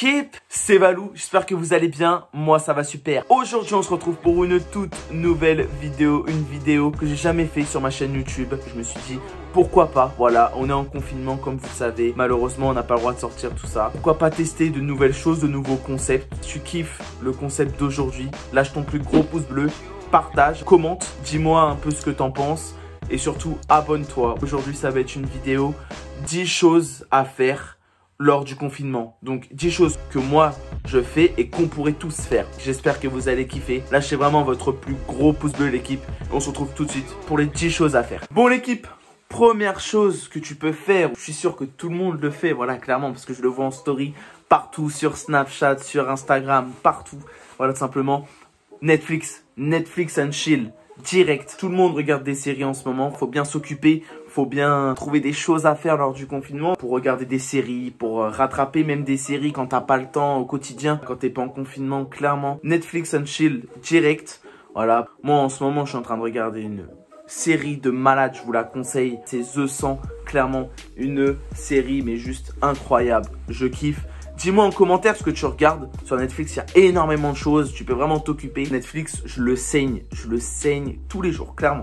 l'équipe, c'est Valou, j'espère que vous allez bien, moi ça va super. Aujourd'hui on se retrouve pour une toute nouvelle vidéo, une vidéo que j'ai jamais fait sur ma chaîne YouTube. Je me suis dit pourquoi pas, voilà, on est en confinement comme vous le savez, malheureusement on n'a pas le droit de sortir tout ça. Pourquoi pas tester de nouvelles choses, de nouveaux concepts. Si tu kiffes le concept d'aujourd'hui, lâche ton plus gros pouce bleu, partage, commente, dis-moi un peu ce que t'en penses et surtout abonne-toi. Aujourd'hui ça va être une vidéo 10 choses à faire lors du confinement. Donc 10 choses que moi je fais et qu'on pourrait tous faire. J'espère que vous allez kiffer. Lâchez vraiment votre plus gros pouce bleu l'équipe. On se retrouve tout de suite pour les 10 choses à faire. Bon l'équipe, première chose que tu peux faire, je suis sûr que tout le monde le fait, voilà clairement parce que je le vois en story partout sur Snapchat, sur Instagram, partout. Voilà tout simplement Netflix and chill. Direct, tout le monde regarde des séries en ce moment, faut bien s'occuper, faut bien trouver des choses à faire lors du confinement pour regarder des séries, pour rattraper même des séries quand t'as pas le temps au quotidien, quand t'es pas en confinement, clairement. Netflix and chill, direct, voilà. Moi en ce moment je suis en train de regarder une série de malade, je vous la conseille, c'est The 100, clairement une série mais juste incroyable, je kiffe. Dis-moi en commentaire ce que tu regardes. Sur Netflix, il y a énormément de choses. Tu peux vraiment t'occuper. Netflix, je le saigne tous les jours, clairement.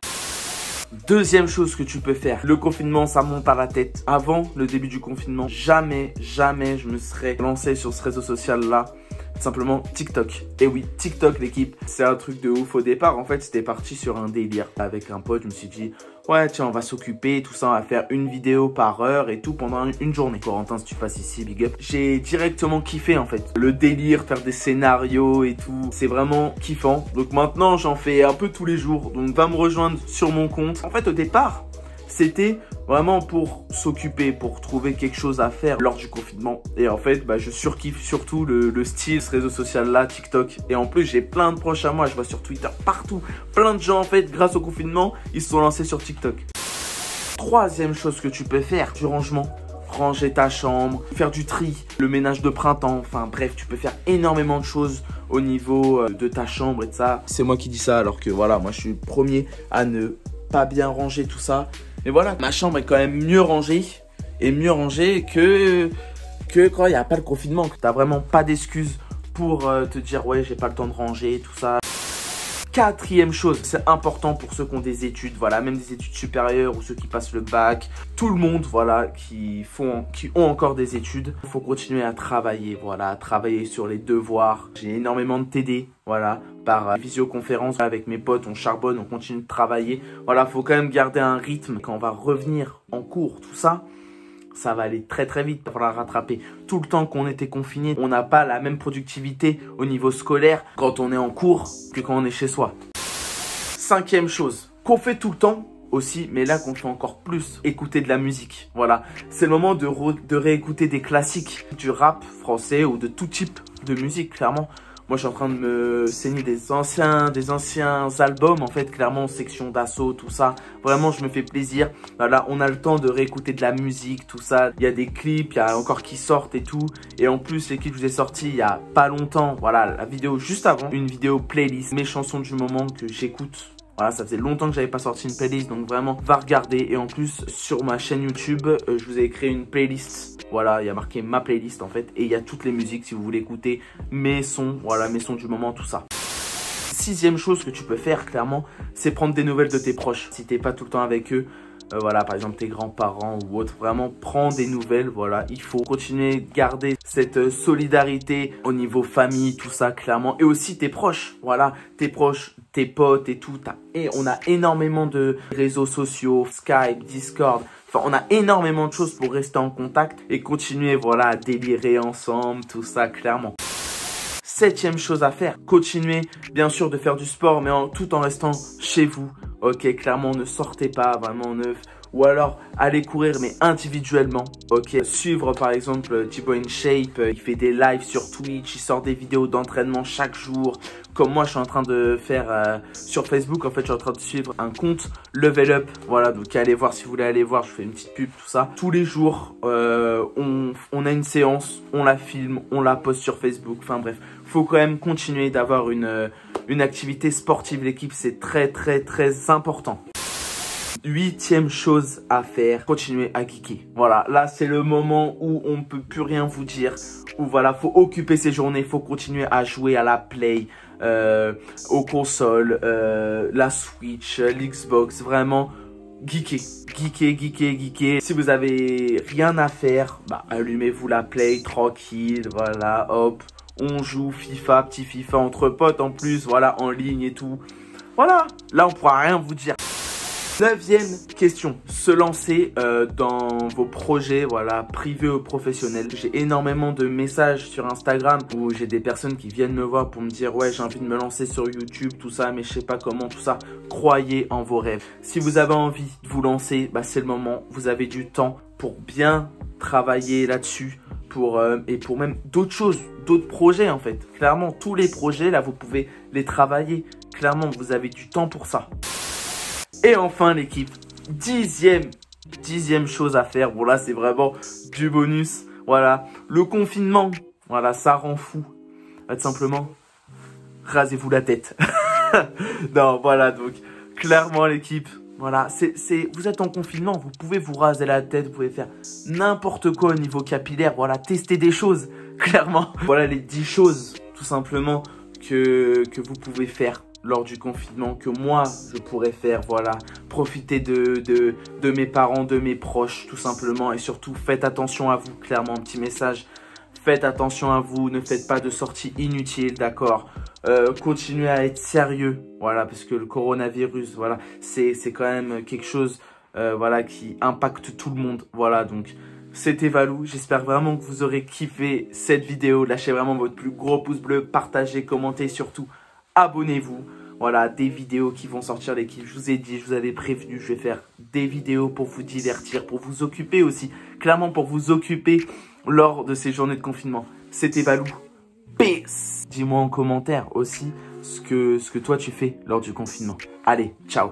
Deuxième chose que tu peux faire. Le confinement, ça monte à la tête. Avant le début du confinement, jamais je me serais lancé sur ce réseau social-là. Simplement TikTok. Et oui, TikTok l'équipe, c'est un truc de ouf. Au départ, en fait, c'était parti sur un délire. Avec un pote, je me suis dit, ouais, tiens, on va s'occuper, tout ça, on va faire une vidéo par heure et tout pendant une journée. Corentin, si tu passes ici, big up. J'ai directement kiffé, en fait. Le délire, faire des scénarios et tout, c'est vraiment kiffant. Donc maintenant, j'en fais un peu tous les jours. Donc, va me rejoindre sur mon compte. En fait, au départ, c'était vraiment pour s'occuper, pour trouver quelque chose à faire lors du confinement. Et en fait, je surkiffe surtout le style, ce réseau social là, TikTok. Et en plus, j'ai plein de proches à moi, je vois sur Twitter partout. Plein de gens en fait, grâce au confinement, ils se sont lancés sur TikTok. Troisième chose que tu peux faire, du rangement. Ranger ta chambre, faire du tri, le ménage de printemps, enfin bref, tu peux faire énormément de choses au niveau de ta chambre et de ça. C'est moi qui dis ça alors que voilà, moi je suis le premier à ne pas bien ranger tout ça. Mais voilà, ma chambre est quand même mieux rangée et mieux rangée que quand il n'y a pas le confinement. Que tu n'as vraiment pas d'excuses pour te dire ouais, j'ai pas le temps de ranger, tout ça. Quatrième chose, c'est important pour ceux qui ont des études, voilà, même des études supérieures ou ceux qui passent le bac, tout le monde, voilà, qui ont encore des études. Il faut continuer à travailler, voilà, à travailler sur les devoirs. J'ai énormément de TD, voilà, par visioconférence avec mes potes, on charbonne, on continue de travailler. Voilà, faut quand même garder un rythme. Quand on va revenir en cours, tout ça, ça va aller très vite pour la rattraper. Tout le temps qu'on était confiné, on n'a pas la même productivité au niveau scolaire quand on est en cours que quand on est chez soi. Cinquième chose, qu'on fait tout le temps aussi, mais là qu'on fait encore plus, écouter de la musique. Voilà, c'est le moment de réécouter des classiques, du rap français ou de tout type de musique, clairement. Moi, je suis en train de me saigner des anciens albums, en fait, clairement, section d'assaut, tout ça. Vraiment, je me fais plaisir. Voilà, on a le temps de réécouter de la musique, tout ça. Il y a des clips, il y a encore qui sortent et tout. Et en plus, les clips que je vous ai sortis il y a pas longtemps. Voilà, la vidéo juste avant, une vidéo playlist, mes chansons du moment que j'écoute. Voilà, ça faisait longtemps que j'avais pas sorti une playlist, donc vraiment, va regarder. Et en plus, sur ma chaîne YouTube, je vous ai créé une playlist. Voilà, il y a marqué ma playlist en fait. Et il y a toutes les musiques si vous voulez écouter mes sons, voilà, mes sons du moment, tout ça. Sixième chose que tu peux faire, clairement, c'est prendre des nouvelles de tes proches. Si t'es pas tout le temps avec eux, voilà, par exemple tes grands-parents ou autres, vraiment prends des nouvelles, voilà, il faut continuer de garder cette solidarité au niveau famille, tout ça, clairement, et aussi tes proches, voilà, tes proches, tes potes et tout, et on a énormément de réseaux sociaux, Skype, Discord, enfin, on a énormément de choses pour rester en contact et continuer, voilà, à délirer ensemble, tout ça, clairement. Septième chose à faire, continuer bien sûr de faire du sport mais tout en restant chez vous. Ok, clairement ne sortez pas vraiment neuf. Ou alors aller courir mais individuellement. Ok, suivre par exemple Thibaut InShape, il fait des lives sur Twitch, il sort des vidéos d'entraînement chaque jour. Comme moi je suis en train de faire sur Facebook, en fait je suis en train de suivre un compte Level Up. Voilà, donc allez voir si vous voulez aller voir, je fais une petite pub, tout ça. Tous les jours, on a une séance, on la filme, on la poste sur Facebook, enfin bref. Faut quand même continuer d'avoir une activité sportive, l'équipe, c'est très important. 8e chose à faire, continuer à geeker. Voilà, là c'est le moment où on ne peut plus rien vous dire. Où voilà, faut occuper ses journées, faut continuer à jouer à la Play, aux consoles, la Switch, l'Xbox, vraiment geeker. Geeker. Si vous avez rien à faire, bah allumez-vous la Play tranquille, voilà, hop. On joue FIFA, petit FIFA entre potes en plus, voilà, en ligne et tout. Voilà, là on pourra rien vous dire. 9e question, se lancer dans vos projets, voilà, privés ou professionnels. J'ai énormément de messages sur Instagram où j'ai des personnes qui viennent me voir pour me dire ouais, j'ai envie de me lancer sur YouTube, tout ça, mais je sais pas comment, tout ça. Croyez en vos rêves. Si vous avez envie de vous lancer, bah, c'est le moment. Vous avez du temps pour bien travailler là-dessus, et pour même d'autres choses, d'autres projets en fait. Clairement, tous les projets là, vous pouvez les travailler. Clairement, vous avez du temps pour ça. Et enfin l'équipe, 10e chose à faire. Bon là c'est vraiment du bonus. Voilà, le confinement, voilà, ça rend fou. Tout simplement, rasez-vous la tête. Non, voilà, donc clairement l'équipe, voilà, vous êtes en confinement, vous pouvez vous raser la tête, vous pouvez faire n'importe quoi au niveau capillaire. Voilà, tester des choses, clairement. Voilà les 10 choses tout simplement que vous pouvez faire lors du confinement, que moi je pourrais faire. Voilà, profitez de mes parents, de mes proches tout simplement, et surtout faites attention à vous. Clairement, un petit message, faites attention à vous, ne faites pas de sorties inutiles, d'accord. Continuez à être sérieux, voilà, parce que le coronavirus, voilà, c'est quand même quelque chose voilà, qui impacte tout le monde. Voilà, donc c'était Valou, j'espère vraiment que vous aurez kiffé cette vidéo. Lâchez vraiment votre plus gros pouce bleu, partagez, commentez, surtout abonnez-vous. Voilà, des vidéos qui vont sortir, l'équipe. Je vous ai dit, je vous avais prévenu, je vais faire des vidéos pour vous divertir, pour vous occuper aussi. Clairement, pour vous occuper lors de ces journées de confinement. C'était Valou. Peace. Dis-moi en commentaire aussi ce que toi tu fais lors du confinement. Allez, ciao.